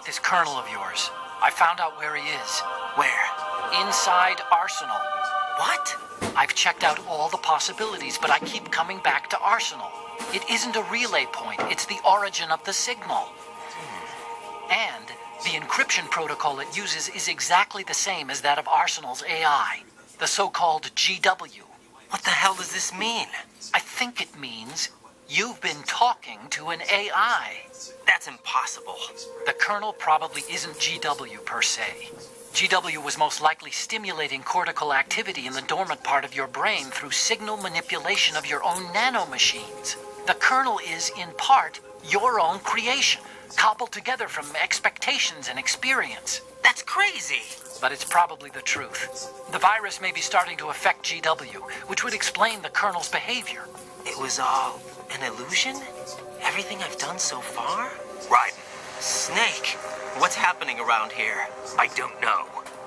this colonel of yours. I found out where he is. Where? Inside Arsenal. What? I've checked out all the possibilities, but I keep coming back to Arsenal. It isn't a relay point, it's the origin of the signal. And the encryption protocol it uses is exactly the same as that of Arsenal's AI, the so-called GW. What the hell does this mean? I think it means you've been talking to an AI. That's impossible. The Colonel probably isn't GW per se. GW was most likely stimulating cortical activity in the dormant part of your brain through signal manipulation of your own nanomachines. The Colonel is, in part, your own creation, cobbled together from expectations and experience. That's crazy. But it's probably the truth. The virus may be starting to affect GW, which would explain the Colonel's behavior. It was all an illusion? Everything I've done so far? Raiden, Snake, what's happening around here? I don't know.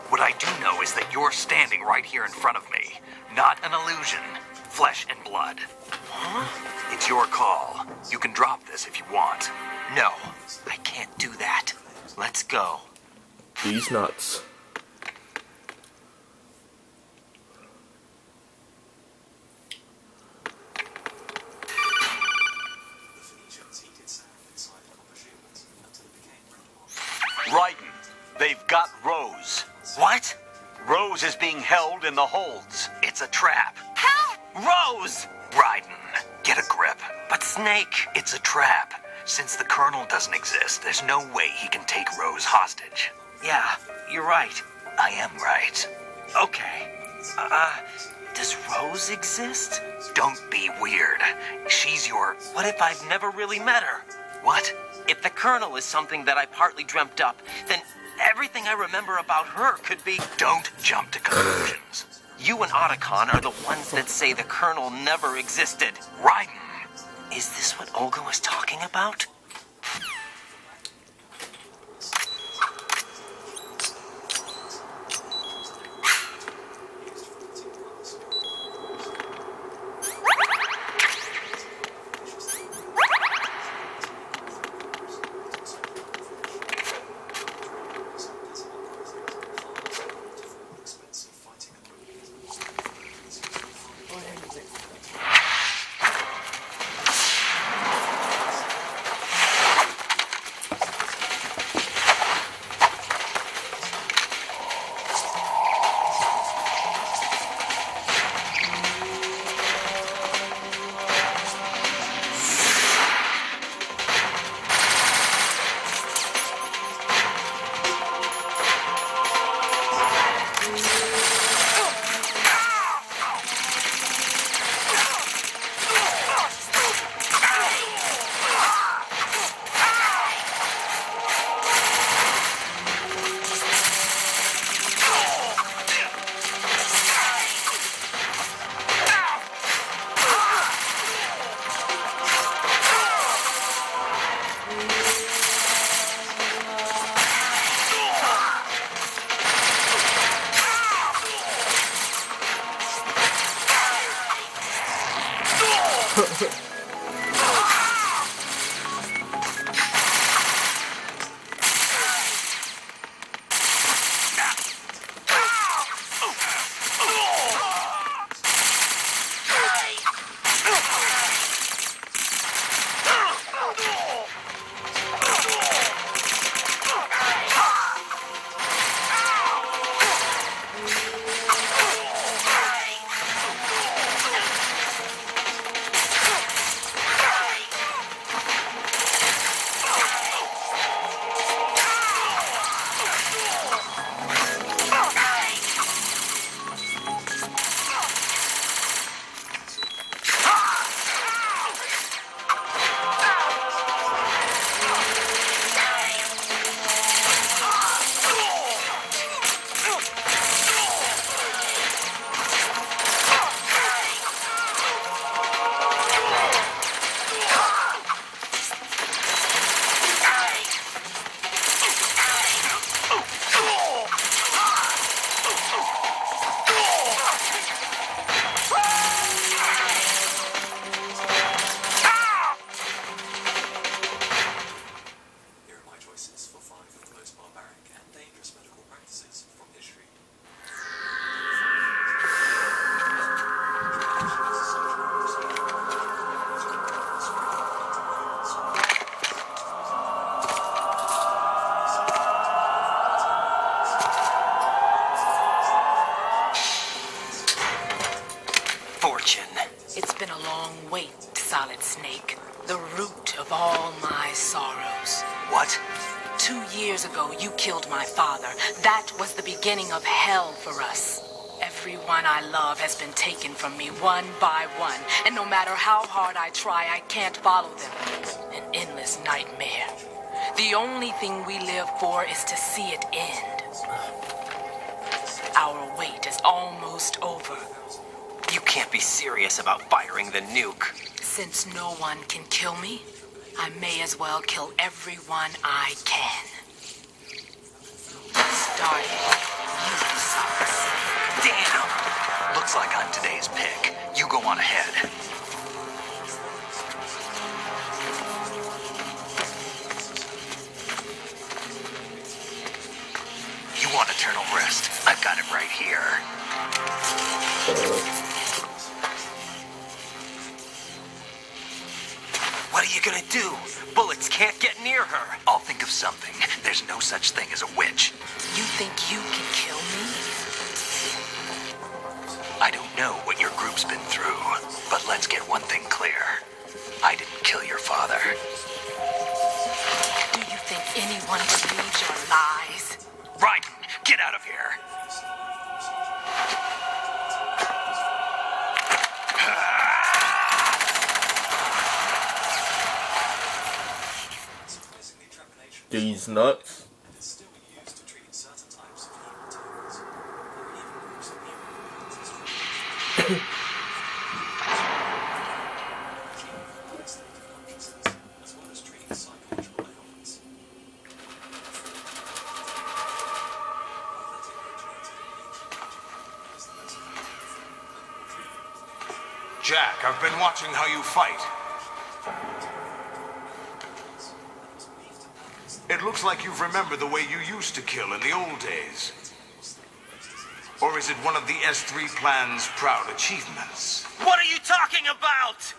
What I do know is that you're standing right here in front of me. Not an illusion. Flesh and blood. Huh? It's your call. You can drop this if you want. No, I can't do that. Let's go. He's nuts. Raiden, they've got Rose. What? Rose is being held in the holds. It's a trap. Help! Rose! Raiden, get a grip. But Snake... It's a trap. Since the Colonel doesn't exist, there's no way he can take Rose hostage. Yeah, you're right. I am right. Okay. Does Rose exist? Don't be weird. She's your... What if I've never really met her? What? If the Colonel is something that I partly dreamt up, then everything I remember about her could be... Don't jump to conclusions. You and Otacon are the ones that say the Colonel never existed. Raiden! Is this what Olga was talking about? been a long wait, Solid Snake. The root of all my sorrows. What? 2 years ago, you killed my father. That was the beginning of hell for us. Everyone I love has been taken from me one by one, and no matter how hard I try, I can't follow them. An endless nightmare. The only thing we live for is to see it end. Our wait is almost over. You can't be serious about firing the nuke. Since no one can kill me, I may as well kill everyone I can. Starting you, Solid Snake. Damn! Looks like I'm today's pick. You go on ahead. You want eternal rest? I've got it right here. What are you gonna do? Bullets can't get near her. I'll think of something. There's no such thing as a witch. You think you can kill me? I don't know what your group's been through, but let's get one thing clear. I didn't kill your father. Do you think anyone believes your lies? Raiden, get out of here! These nuts. Jack, I've been watching how you fight. It looks like you've remembered the way you used to kill in the old days. Or is it one of the S3 plan's proud achievements? What are you talking about?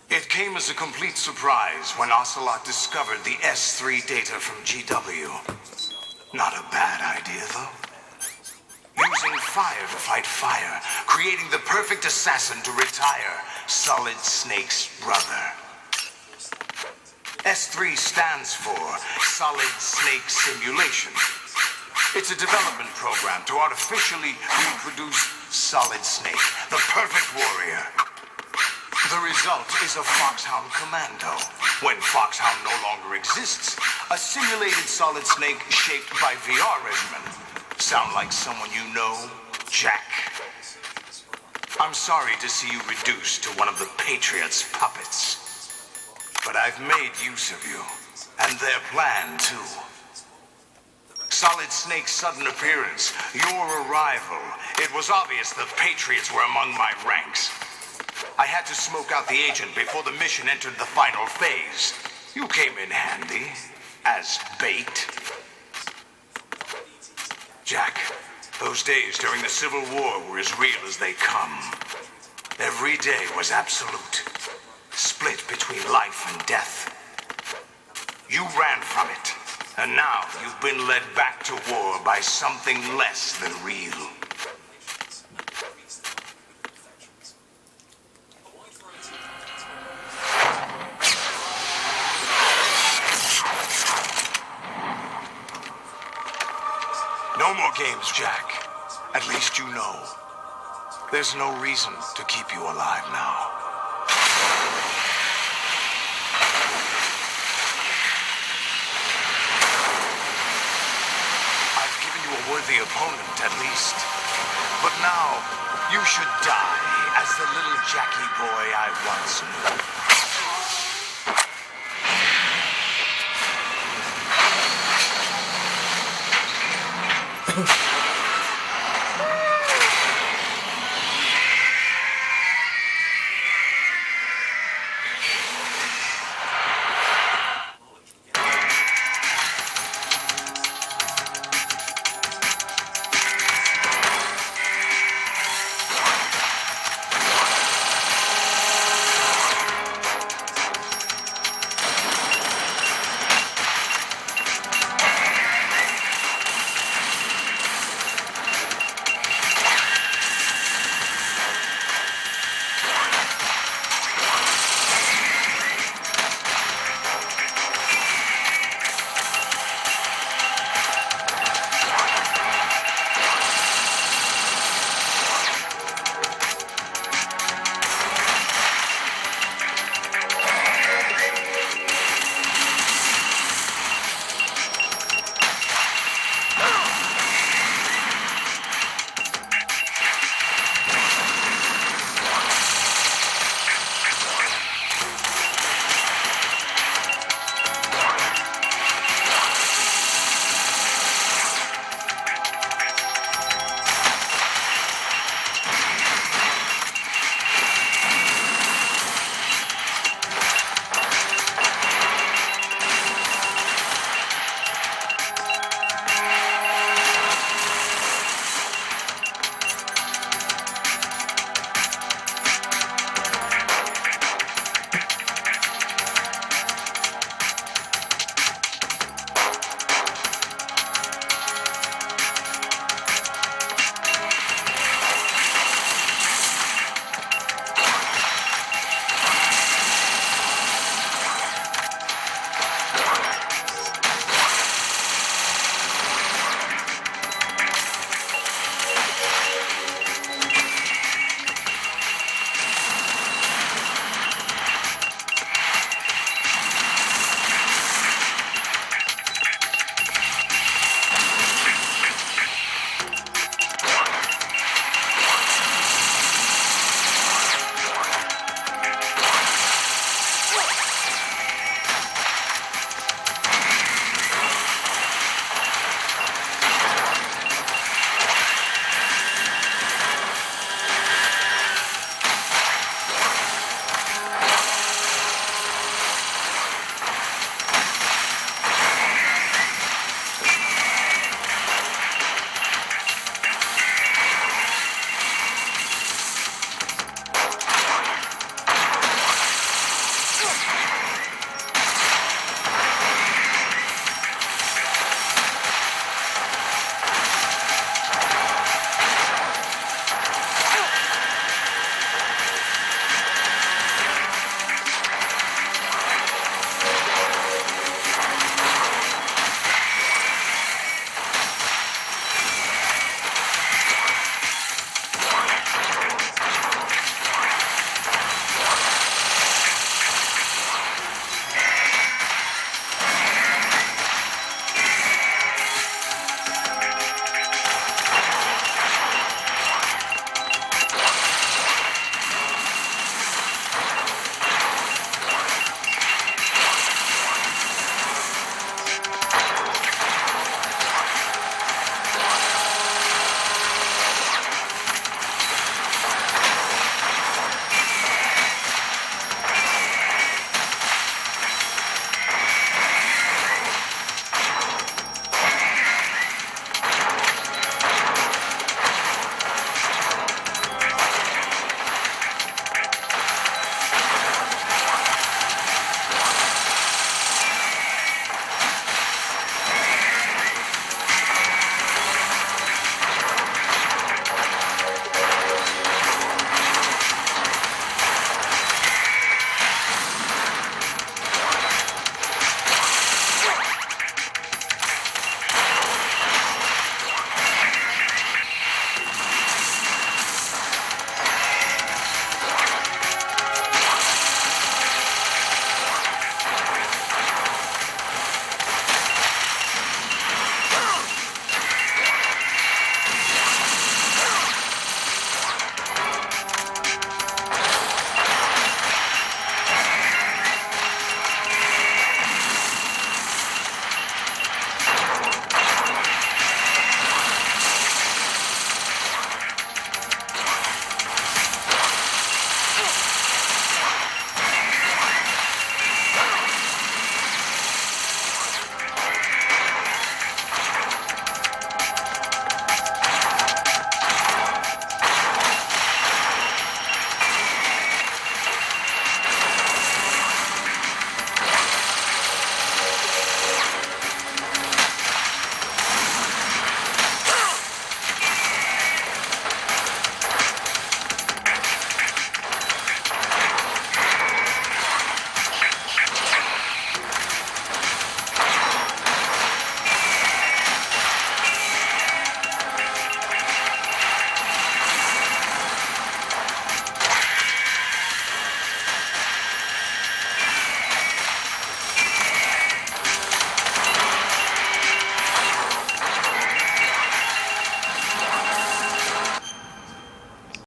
It came as a complete surprise when Ocelot discovered the S3 data from GW. Not a bad idea, though. Using fire to fight fire, creating the perfect assassin to retire Solid Snake's brother. S3 stands for Solid Snake Simulation. It's a development program to artificially reproduce Solid Snake, the perfect warrior. The result is a Foxhound Commando. When Foxhound no longer exists, a simulated Solid Snake shaped by VR regimen. Sound like someone you know, Jack? I'm sorry to see you reduced to one of the Patriots' puppets. But I've made use of you, and their plan, too. Solid Snake's sudden appearance, your arrival, it was obvious the Patriots were among my ranks. I had to smoke out the agent before the mission entered the final phase. You came in handy, as bait. Jack, those days during the Civil War were as real as they come. Every day was absolute, split between life and death. You ran from it, and now you've been led back to war by something less than real. No more games, Jack. At least you know. There's no reason to keep you alive now. I've given you a worthy opponent, at least. But now, you should die as the little Jackie boy I once knew.